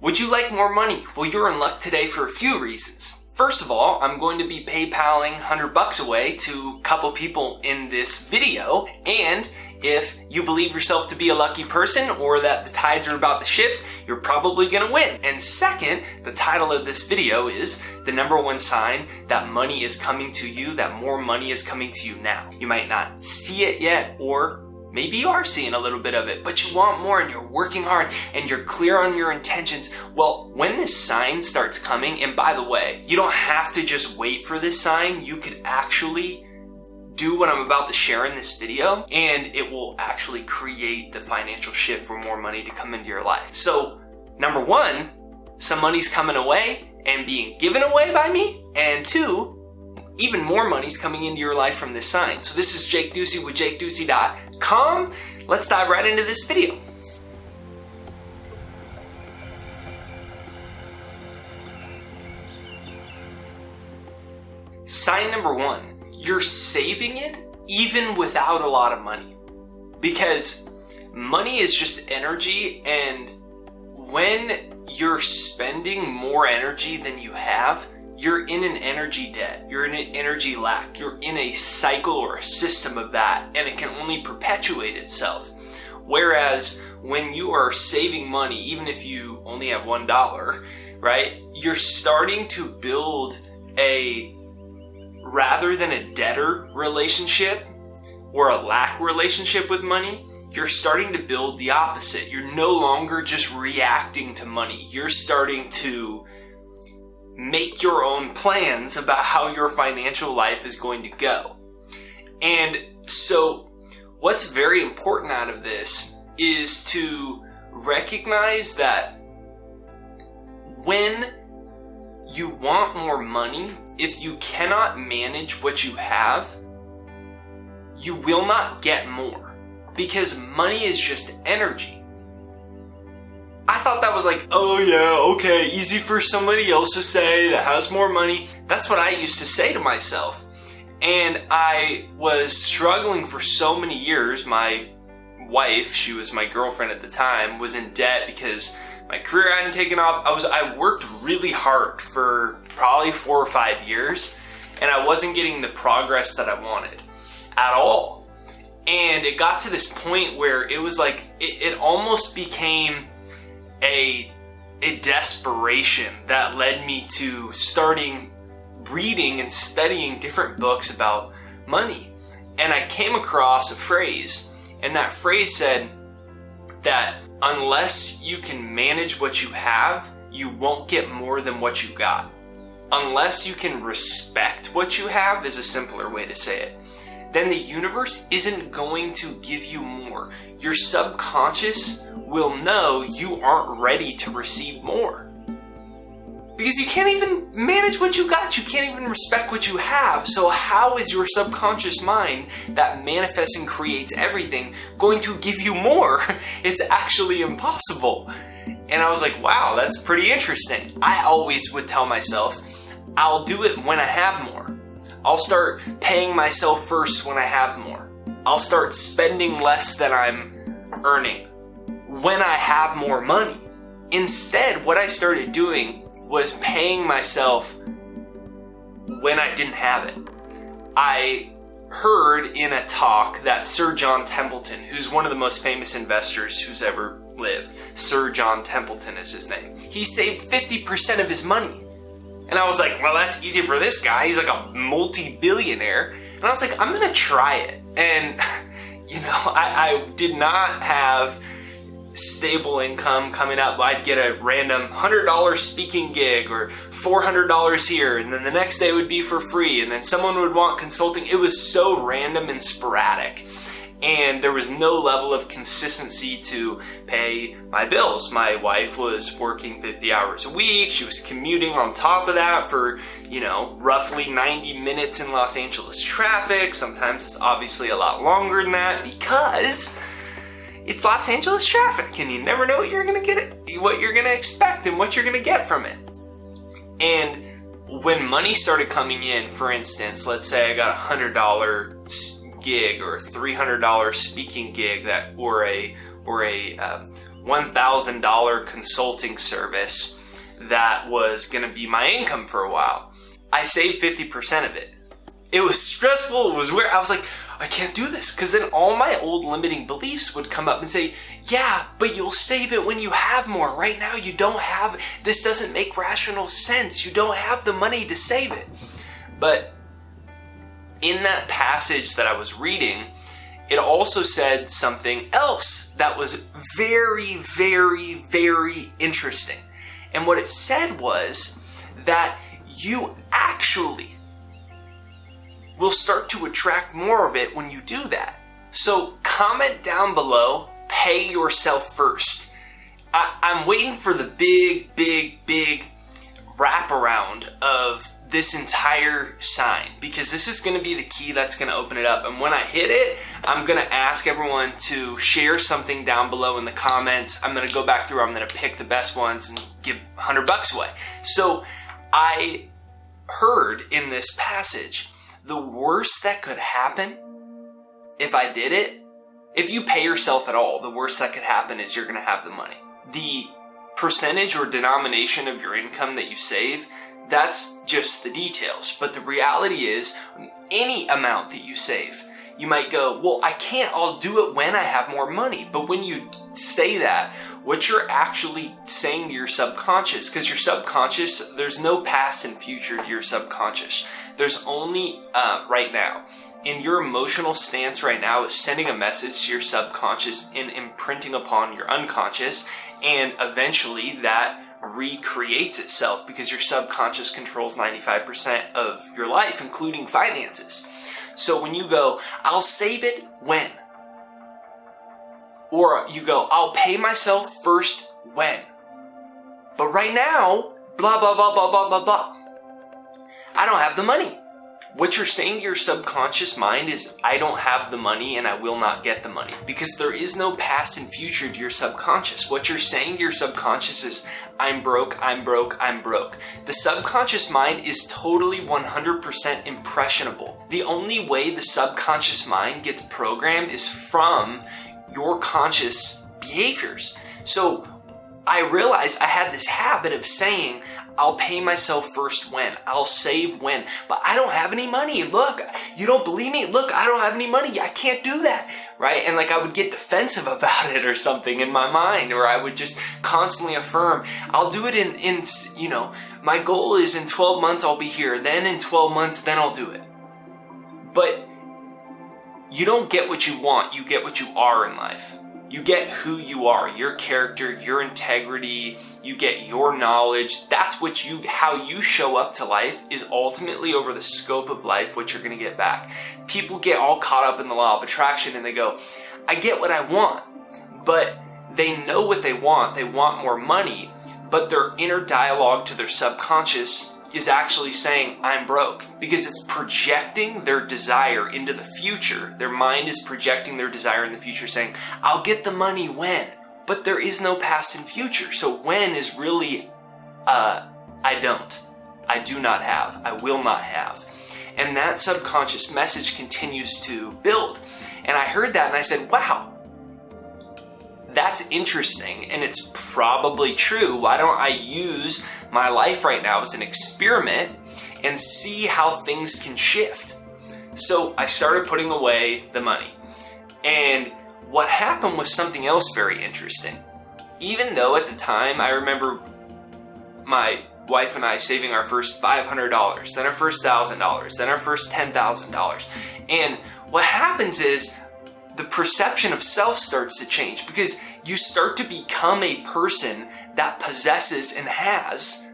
Would you like more money? Well, you're in luck today for a few reasons. First of all, I'm going to be PayPaling $100 away to a couple people in this video, and if you believe yourself to be a lucky person or that the tides are about to shift, you're probably gonna win. And second, the title of this video is the #1 sign that money is coming to you, that more money is coming to you now. You might not see it yet, or maybe you are seeing a little bit of it, but you want more and you're working hard and you're clear on your intentions. Well, when this sign starts coming, and by the way, you don't have to just wait for this sign. You could actually do what I'm about to share in this video, and it will actually create the financial shift for more money to come into your life. So, #1, some money's coming away and being given away by me, and 2, even more money's coming into your life from this sign. So this is Jake Ducey with JakeDucey.com. Let's dive right into this video. Sign #1. You're saving it even without a lot of money. Because money is just energy, and when you're spending more energy than you have, you're in an energy debt, you're in an energy lack, you're in a cycle or a system of that, and it can only perpetuate itself. Whereas when you are saving money, even if you only have $1, right, you're starting to build rather than a debtor relationship or a lack relationship with money, you're starting to build the opposite. You're no longer just reacting to money. You're starting to make your own plans about how your financial life is going to go. And so what's very important out of this is to recognize that when you want more money, if you cannot manage what you have, you will not get more, because money is just energy. I thought that was like, oh yeah, okay, easy for somebody else to say that has more money. That's what I used to say to myself. And I was struggling for so many years. My wife, she was my girlfriend at the time, was in debt because my career hadn't taken off. I worked really hard for probably 4 or 5 years, and I wasn't getting the progress that I wanted at all. And it got to this point where it was like, it almost became a desperation that led me to starting reading and studying different books about money. And I came across a phrase, and that phrase said that unless you can manage what you have, you won't get more than what you got. Unless you can respect what you have is a simpler way to say it. Then the universe isn't going to give you more. Your subconscious will know you aren't ready to receive more. Because you can't even manage what you got. You can't even respect what you have. So how is your subconscious mind that manifests and creates everything going to give you more? It's actually impossible. And I was like, wow, that's pretty interesting. I always would tell myself, I'll do it when I have more. I'll start paying myself first when I have more. I'll start spending less than I'm earning when I have more money. Instead, what I started doing was paying myself when I didn't have it. I heard in a talk that Sir John Templeton, who's one of the most famous investors who's ever lived, Sir John Templeton is his name, he saved 50% of his money. And I was like, well, that's easy for this guy. He's like a multi-billionaire. And I was like, I'm gonna try it. And you know, I did not have stable income coming up. I'd get a random $100 speaking gig or $400 here, and then the next day would be for free, and then someone would want consulting. It was so random and sporadic, and there was no level of consistency to pay my bills. My wife was working 50 hours a week. She was commuting on top of that for, you know, roughly 90 minutes in Los Angeles traffic. Sometimes it's obviously a lot longer than that because it's Los Angeles traffic, and you never know what you're gonna what you're gonna expect and what you're gonna get from it. And when money started coming in, for instance, let's say I got a $100 gig or a $300 speaking gig or a $1,000 consulting service that was going to be my income for a while. I saved 50% of it. It was stressful. It was weird. I was like, I can't do this, because then all my old limiting beliefs would come up and say, yeah, but you'll save it when you have more. Right now you don't have, this doesn't make rational sense. You don't have the money to save it. But in that passage that I was reading, it also said something else that was very, very, very interesting. And what it said was that you actually will start to attract more of it when you do that. So comment down below, pay yourself first. I'm waiting for the big, big, big wraparound of this entire sign, because this is going to be the key that's going to open it up. And when I hit it, I'm going to ask everyone to share something down below in the comments. I'm going to go back through, I'm going to pick the best ones and give $100 away. So I heard in this passage, the worst that could happen if I did it, if you pay yourself at all, the worst that could happen is you're going to have the money. The percentage or denomination of your income that you save, that's just the details. But the reality is, any amount that you save, you might go, well, I can't, I'll do it when I have more money. But when you say that, what you're actually saying to your subconscious, because your subconscious, there's no past and future to your subconscious. There's only right now. And your emotional stance right now is sending a message to your subconscious and imprinting upon your unconscious. And eventually that recreates itself, because your subconscious controls 95% of your life, including finances. So when you go, I'll save it when? Or you go, I'll pay myself first when? But right now, blah, blah, blah, blah, blah, blah, blah. I don't have the money. What you're saying to your subconscious mind is, I don't have the money and I will not get the money, because there is no past and future to your subconscious. What you're saying to your subconscious is, I'm broke, I'm broke, I'm broke. The subconscious mind is totally 100% impressionable. The only way the subconscious mind gets programmed is from your conscious behaviors. So I realized I had this habit of saying, I'll pay myself first when, I'll save when, but I don't have any money. Look, you don't believe me? Look, I don't have any money. I can't do that, right? And like I would get defensive about it or something in my mind, or I would just constantly affirm, I'll do it in you know, my goal is in 12 months I'll be here, then in 12 months, then I'll do it. But you don't get what you want, you get what you are in life. You get who you are, your character, your integrity, you get your knowledge. That's what how you show up to life is ultimately over the scope of life what you're going to get back. People get all caught up in the law of attraction and they go, I get what I want, but they know what they want more money, but their inner dialogue to their subconscious is actually saying, I'm broke, because it's projecting their desire into the future. Their mind is projecting their desire in the future, saying, I'll get the money when, but there is no past and future. So when is really, I do not have, I will not have. And that subconscious message continues to build. And I heard that and I said, wow, that's interesting, and it's probably true. Why don't I use my life right now as an experiment and see how things can shift? So I started putting away the money. And what happened was something else very interesting. Even though at the time, I remember my wife and I saving our first $500, then our first $1,000, then our first $10,000. And what happens is, the perception of self starts to change, because you start to become a person that possesses and has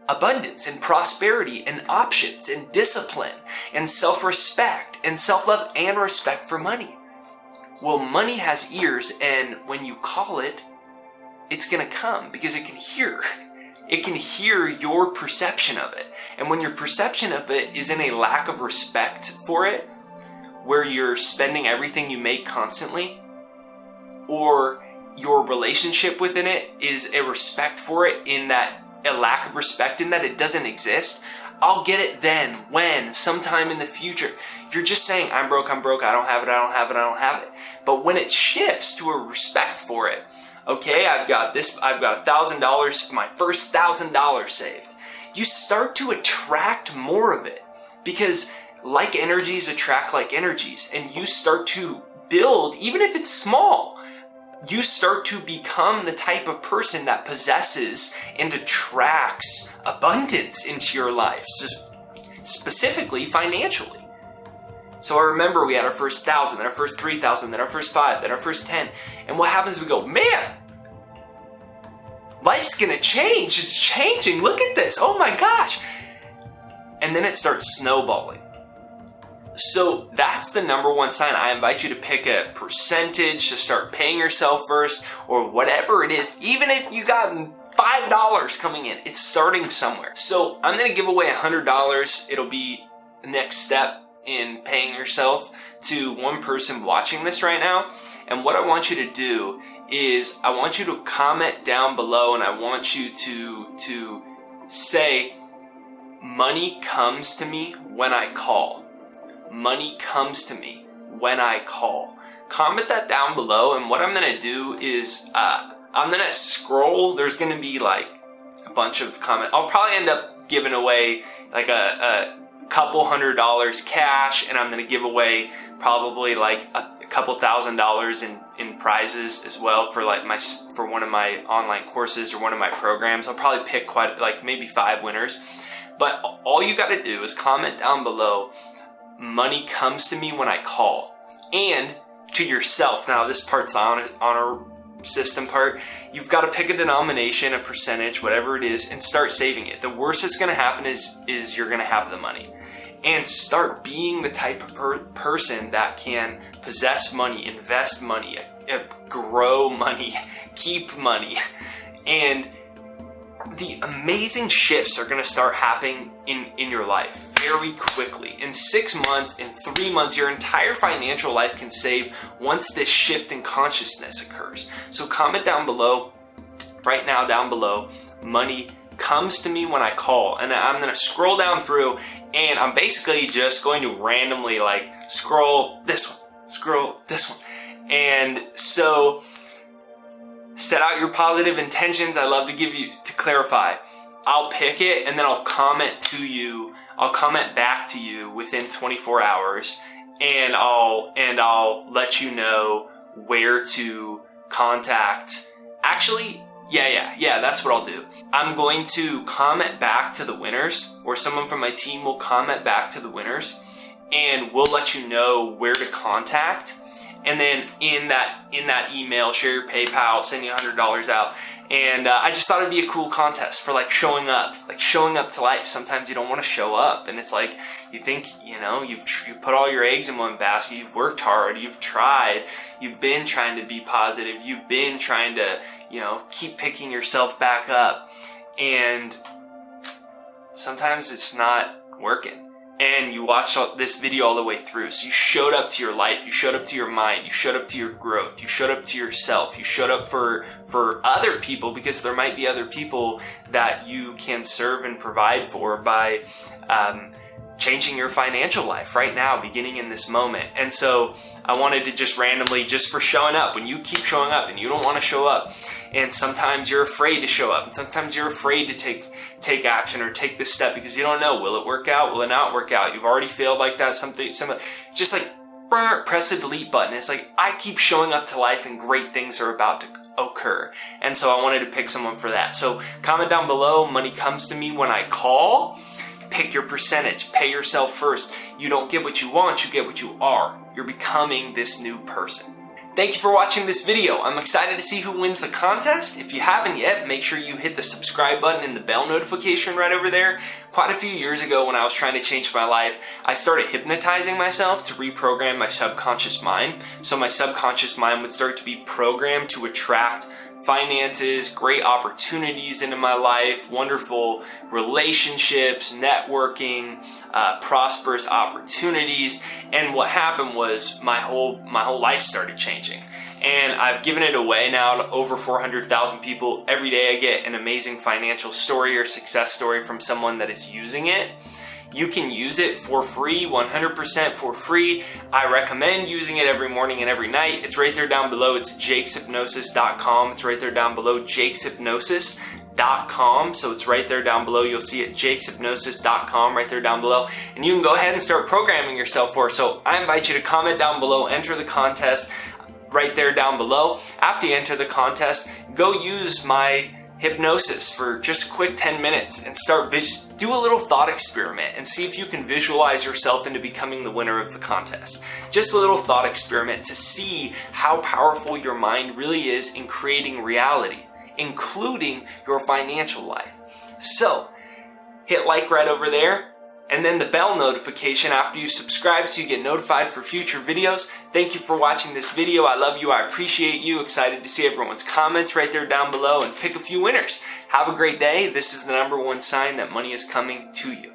abundance and prosperity and options and discipline and self-respect and self-love and respect for money. Well, money has ears, and when you call it, it's going to come, because it can hear. It can hear your perception of it. And when your perception of it is in a lack of respect for it, where you're spending everything you make constantly, or your relationship within it is a respect for it in that, a lack of respect in that it doesn't exist, I'll get it then, when, sometime in the future. You're just saying, I'm broke, I don't have it, I don't have it, I don't have it. But when it shifts to a respect for it, Okay, I've got $1,000, my first $1,000 saved. You start to attract more of it because like energies attract like energies, and you start to build, even if it's small, you start to become the type of person that possesses and attracts abundance into your life, specifically financially. So I remember we had our first 1,000, then our first 3,000, then our first 5, then our first 10. And what happens, we go, man, life's gonna change. It's changing. Look at this. Oh my gosh. And then it starts snowballing. So that's the number one sign. I invite you to pick a percentage to start paying yourself first, or whatever it is. Even if you got $5 coming in, it's starting somewhere. So I'm gonna give away $100. It'll be the next step in paying yourself to one person watching this right now. And what I want you to do is I want you to comment down below, and I want you to say, money comes to me when I call. Money comes to me when I call. Comment that down below, and what I'm gonna do is I'm gonna scroll. There's gonna be like a bunch of comments. I'll probably end up giving away like a couple $100 cash, and I'm gonna give away probably like a couple $1,000 in prizes as well for for one of my online courses or one of my programs. I'll probably pick maybe 5 winners. But all you gotta do is comment down below, money comes to me when I call. And to yourself, now this part's the honor system part, you've got to pick a denomination, a percentage, whatever it is, and start saving it. The worst that's going to happen is you're going to have the money. And start being the type of person that can possess money, invest money, grow money, keep money. And the amazing shifts are going to start happening in your life very quickly. In 6 months, in 3 months, your entire financial life can save once this shift in consciousness occurs. So comment down below, right now down below, money comes to me when I call. And I'm going to scroll down through, and I'm basically just going to randomly scroll this one, scroll this one. And so set out your positive intentions. I love to clarify. I'll pick it, and then I'll comment to you. I'll comment back to you within 24 hours, and I'll let you know where to contact. Actually, yeah, that's what I'll do. I'm going to comment back to the winners, or someone from my team will comment back to the winners, and we'll let you know where to contact. And then in that email, share your PayPal, send you $100 out. And I just thought it'd be a cool contest for showing up to life. Sometimes you don't want to show up, and it's like you think you put all your eggs in one basket. You've worked hard, you've tried, you've been trying to be positive, you've been trying to keep picking yourself back up, and sometimes it's not working. And you watched this video all the way through. So you showed up to your life, you showed up to your mind, you showed up to your growth, you showed up to yourself, you showed up for other people, because there might be other people that you can serve and provide for by changing your financial life right now, beginning in this moment. And so I wanted to just randomly, just for showing up, when you keep showing up and you don't want to show up, and sometimes you're afraid to show up, and sometimes you're afraid to take action or take this step because you don't know, will it work out, will it not work out? You've already failed like that, something just press the delete button. It's like, I keep showing up to life and great things are about to occur. And so I wanted to pick someone for that. So comment down below, money comes to me when I call. Pick your percentage, pay yourself first. You don't get what you want, you get what you are. You're becoming this new person. Thank you for watching this video. I'm excited to see who wins the contest. If you haven't yet, make sure you hit the subscribe button and the bell notification right over there. Quite a few years ago, when I was trying to change my life, I started hypnotizing myself to reprogram my subconscious mind. So my subconscious mind would start to be programmed to attract finances, great opportunities into my life, wonderful relationships, networking, prosperous opportunities. And what happened was my whole life started changing. And I've given it away now to over 400,000 people. Every day I get an amazing financial story or success story from someone that is using it. You can use it for free, 100% for free. I recommend using it every morning and every night. It's right there down below. It's jakeshypnosis.com. It's right there down below, jakeshypnosis.com. So it's right there down below. You'll see it, jakeshypnosis.com, right there down below. And you can go ahead and start programming yourself for it. So I invite you to comment down below, enter the contest right there down below. After you enter the contest, go use my hypnosis for just a quick 10 minutes and do a little thought experiment and see if you can visualize yourself into becoming the winner of the contest. Just a little thought experiment to see how powerful your mind really is in creating reality, including your financial life. So hit like right over there, and then the bell notification after you subscribe so you get notified for future videos. Thank you for watching this video. I love you. I appreciate you. Excited to see everyone's comments right there down below and pick a few winners. Have a great day. This is the #1 sign that money is coming to you.